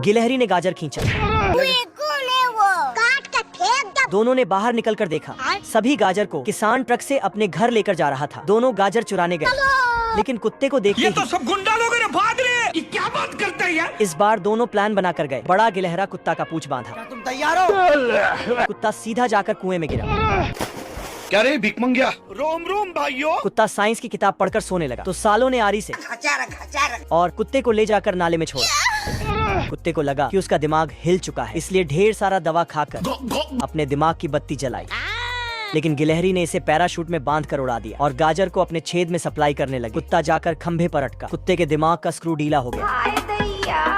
गिलहरी ने गाजर खींचा। दोनों ने बाहर निकलकर देखा, सभी गाजर को किसान ट्रक से अपने घर लेकर जा रहा था। दोनों गाजर चुराने गए, लेकिन कुत्ते को देखते ये तो सब गुंडा लोग हैं, भाग रहे हैं। ये क्या बात करते हैं यार? इस बार दोनों प्लान बनाकर गए। बड़ा गिलहरा कुत्ता का पूंछ बांधा। तुम तैयार हो? कुत्ता सीधा जाकर कुएं में गिरा। क्या रे भिख मंगिया? रोम रोम भाइयों। कुत्ता साइंस की किताब पढ़कर सोने लगा तो सालों ने आरी से और कुत्ते को ले जाकर नाले में छोड़ा। कुत्ते को लगा कि उसका दिमाग हिल चुका है, इसलिए ढेर सारा दवा खाकर अपने दिमाग की बत्ती जलाई। लेकिन गिलहरी ने इसे पैराशूट में बांध कर उड़ा दिया और गाजर को अपने छेद में सप्लाई करने लगी। कुत्ता जाकर खंभे पर अटका। कुत्ते के दिमाग का स्क्रू ढीला हो गया।